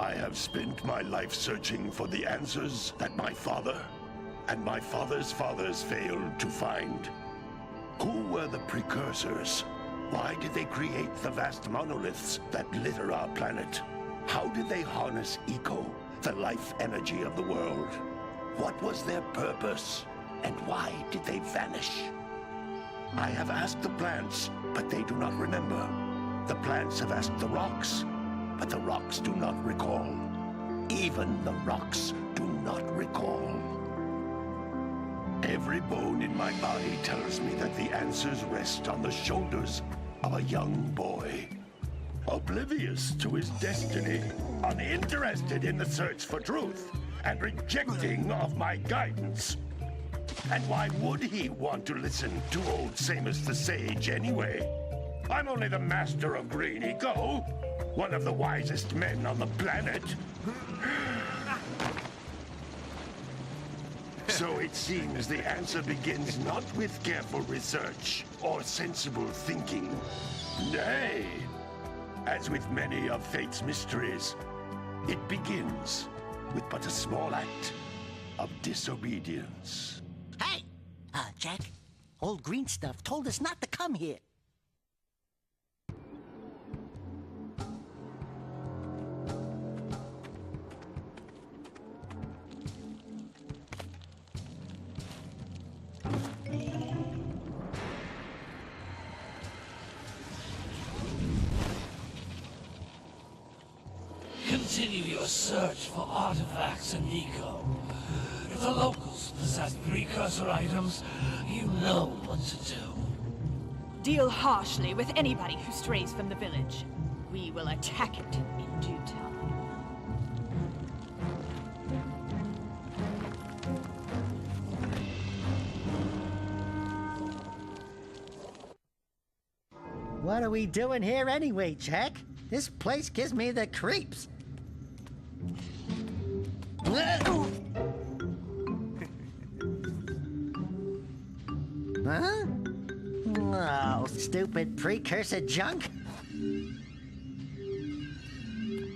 I have spent my life searching for the answers that my father and my father's fathers failed to find. Who were the precursors? Why did they create the vast monoliths that litter our planet? How did they harness eco, the life energy of the world? What was their purpose? And why did they vanish? I have asked the plants, but they do not remember. The plants have asked the rocks, but the rocks do not recall. Even the rocks do not recall. Every bone in my body tells me that the answers rest on the shoulders of a young boy. Oblivious to his destiny, uninterested in the search for truth, and rejecting of my guidance. And why would he want to listen to old Samus the Sage anyway? I'm only the master of green eco, one of the wisest men on the planet. So it seems the answer begins not with careful research or sensible thinking. Nay, as with many of fate's mysteries, it begins with but a small act of disobedience. Hey! Jak, old green stuff told us not to come here. Continue your search for artifacts and eco. If the locals possess precursor items, you know what to do. Deal harshly with anybody who strays from the village. We will attack it in due time. What are we doing here anyway, Jak? This place gives me the creeps. Huh? Oh, stupid precursor junk.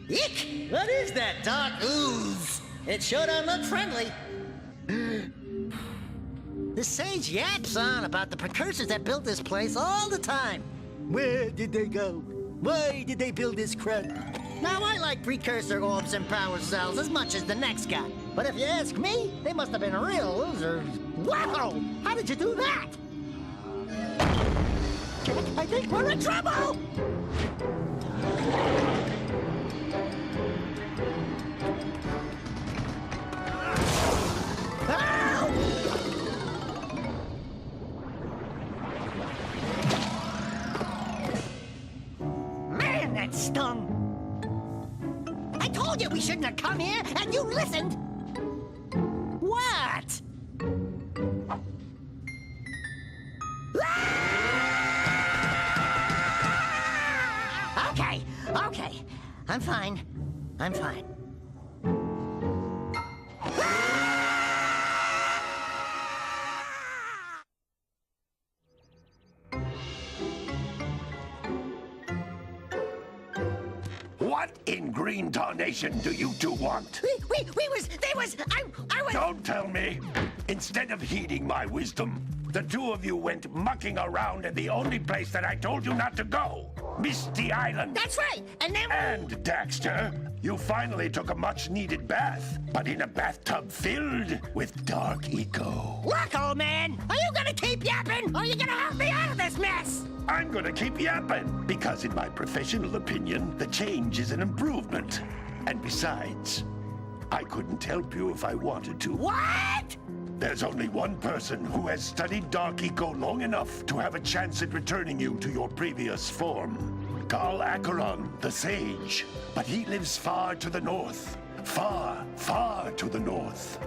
Eek! What is that dark ooze? It sure don't look friendly. The sage yaps on about the precursors that built this place all the time. Where did they go? Why did they build this crud? Now, I like precursor orbs and power cells as much as the next guy. But if you ask me, they must have been real losers. Wow! How did you do that? I think we're in trouble! Man, that stung! I told you we shouldn't have come here, and you listened! What? Okay. I'm fine. What in green tarnation do you two want? I was... Don't tell me! Instead of heeding my wisdom, the two of you went mucking around in the only place that I told you not to go. Misty Island. That's right, and then... And, Daxter, you finally took a much-needed bath, but in a bathtub filled with dark eco. Look, old man, are you gonna keep yapping, or are you gonna help me out of this mess? I'm gonna keep yapping, because in my professional opinion, the change is an improvement. And besides, I couldn't help you if I wanted to. What? There's only one person who has studied dark eco long enough to have a chance at returning you to your previous form. Carl Acheron, the Sage. But he lives far to the north. Far, far to the north.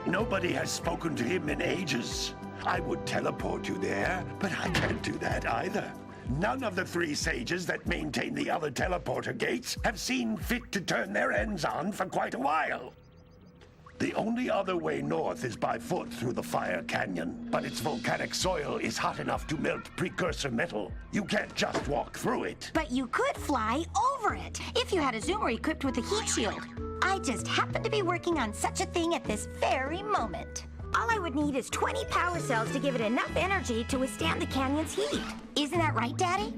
Nobody has spoken to him in ages. I would teleport you there, but I can't do that either. None of the three sages that maintain the other teleporter gates have seen fit to turn their ends on for quite a while. The only other way north is by foot through the Fire Canyon, but its volcanic soil is hot enough to melt precursor metal. You can't just walk through it. But you could fly over it if you had a zoomer equipped with a heat shield. I just happen to be working on such a thing at this very moment. All I would need is 20 power cells to give it enough energy to withstand the canyon's heat. Isn't that right, Daddy?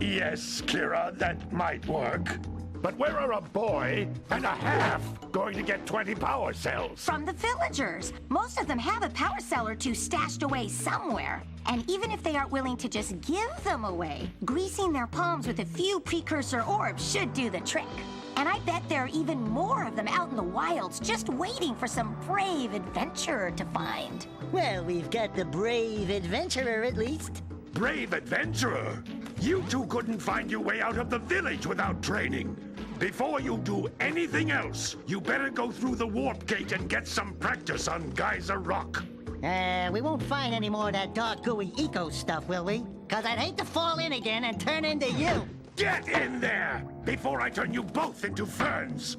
Yes, Kira, that might work. But where are a boy and a half going to get 20 power cells? From the villagers. Most of them have a power cell or two stashed away somewhere. And even if they aren't willing to just give them away, greasing their palms with a few precursor orbs should do the trick. And I bet there are even more of them out in the wilds just waiting for some brave adventurer to find. Well, we've got the brave adventurer at least. Brave adventurer? You two couldn't find your way out of the village without training. Before you do anything else, you better go through the warp gate and get some practice on Geyser Rock. We won't find any more of that dark gooey eco stuff, will we? 'Cause I'd hate to fall in again and turn into you. Get in there before I turn you both into ferns.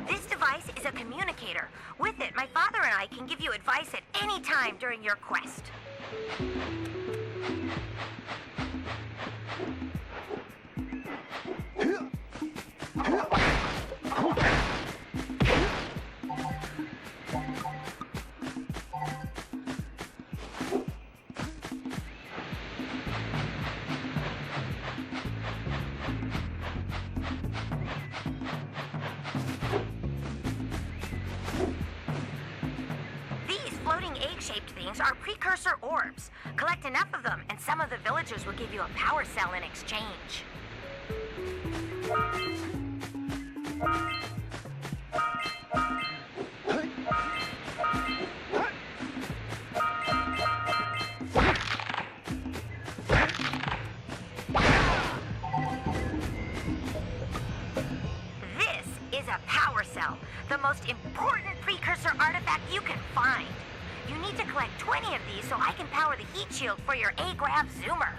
This device is a communicator. With it, my father and I can give you advice at any time during your quest. Floating egg-shaped things are precursor orbs. Collect enough of them, and some of the villagers will give you a power cell in exchange. This is a power cell, the most important precursor artifact you can find. You need to collect 20 of these so I can power the heat shield for your A-Grav zoomer.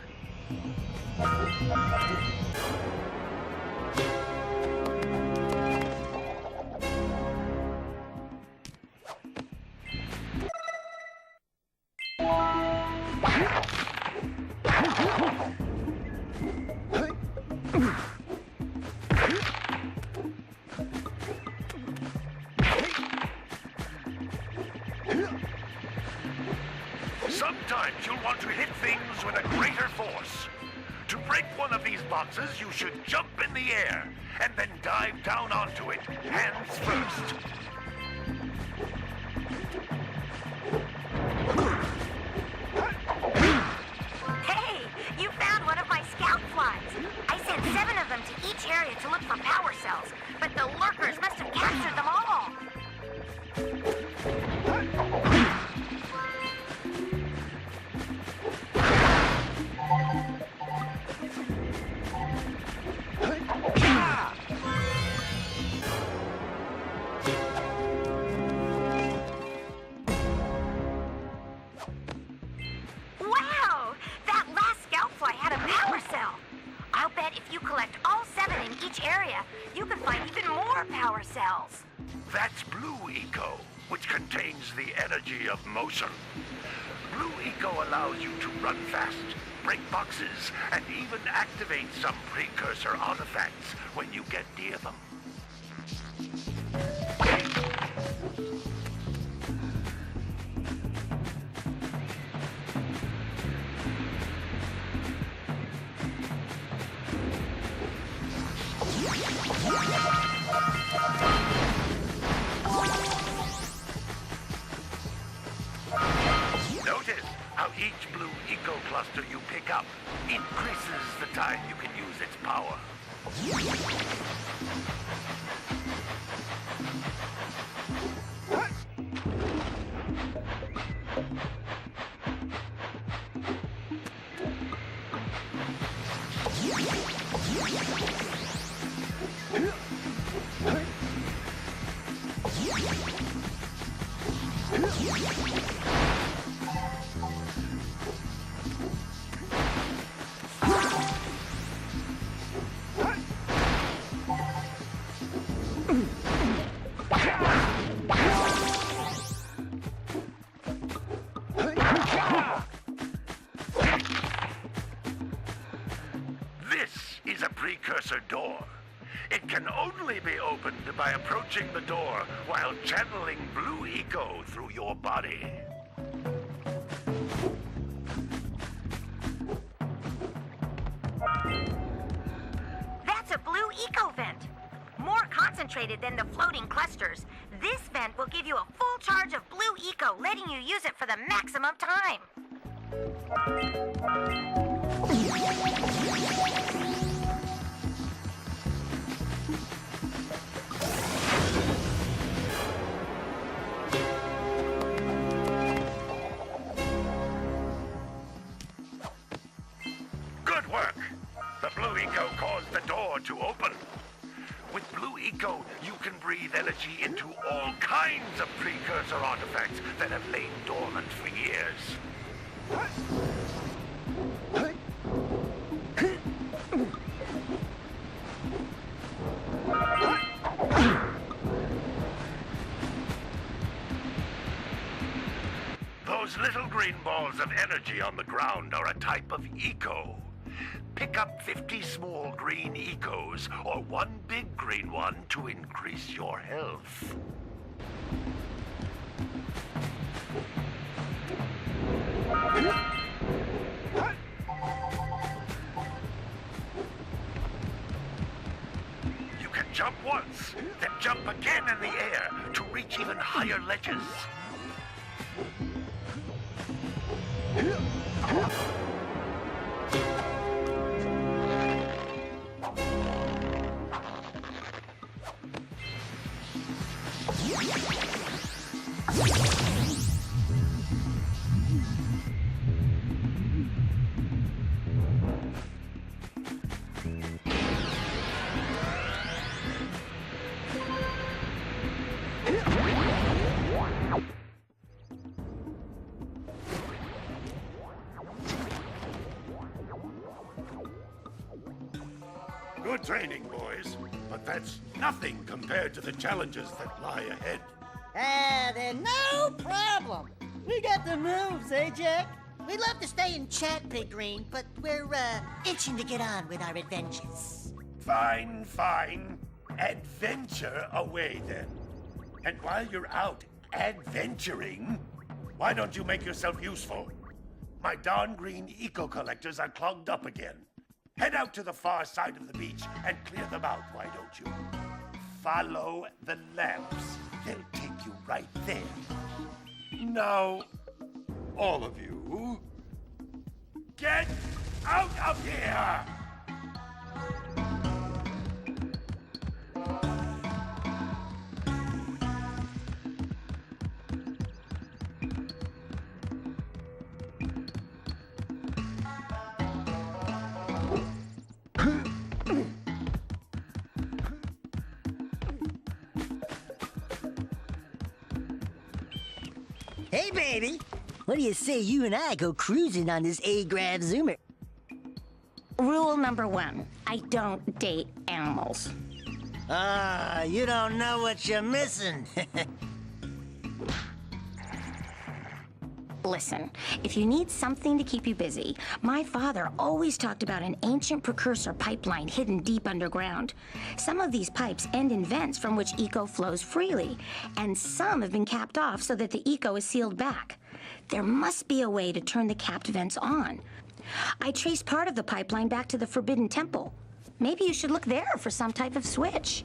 Sometimes you'll want to hit things with a greater force. To break one of these boxes, you should jump in the air and then dive down onto it, hands first. Hey, you found one of my scout flies. I sent 7 of them to each area to look for power cells, but the lurkers must have captured them all. Wow! That last scout fly had a power cell. I'll bet if you collect all 7 in each area, you can find even more power cells. That's Blue Eco, which contains the energy of motion. Blue Eco allows you to run fast, break boxes, and even activate some precursor artifacts when you get near them. Notice how each Blue Eco cluster you pick up increases the time you can use its power. precursor door. It can only be opened by approaching the door while channeling blue eco through your body. That's a blue eco vent. More concentrated than the floating clusters. This vent will give you a full charge of blue eco, letting you use it for the maximum time. Good work! The blue eco caused the door to open. With blue eco, you can breathe energy into all kinds of precursor artifacts that have lain dormant for years. Those little green balls of energy on the ground are a type of eco. Pick up 50 small green ecos or one big green one to increase your health. You can jump once, then jump again in the air to reach even higher ledges. Good training, boys, but that's nothing compared to the challenges that lie ahead. Then no problem. We got the moves, eh, Jack? We'd love to stay and chat, Big Green, but we're, itching to get on with our adventures. Fine, fine. Adventure away, then. And while you're out adventuring, why don't you make yourself useful? My darn green eco-collectors are clogged up again. Head out to the far side of the beach and clear them out, why don't you? Follow the lamps. They'll take you right there. Now, all of you, get out of here! Hey, baby. What do you say you and I go cruising on this A-Grav Zoomer? Rule number 1, I don't date animals. You don't know what you're missing. Listen, if you need something to keep you busy, my father always talked about an ancient precursor pipeline hidden deep underground. Some of these pipes end in vents from which eco flows freely, and some have been capped off so that the eco is sealed back. There must be a way to turn the capped vents on. I traced part of the pipeline back to the Forbidden Temple. Maybe you should look there for some type of switch.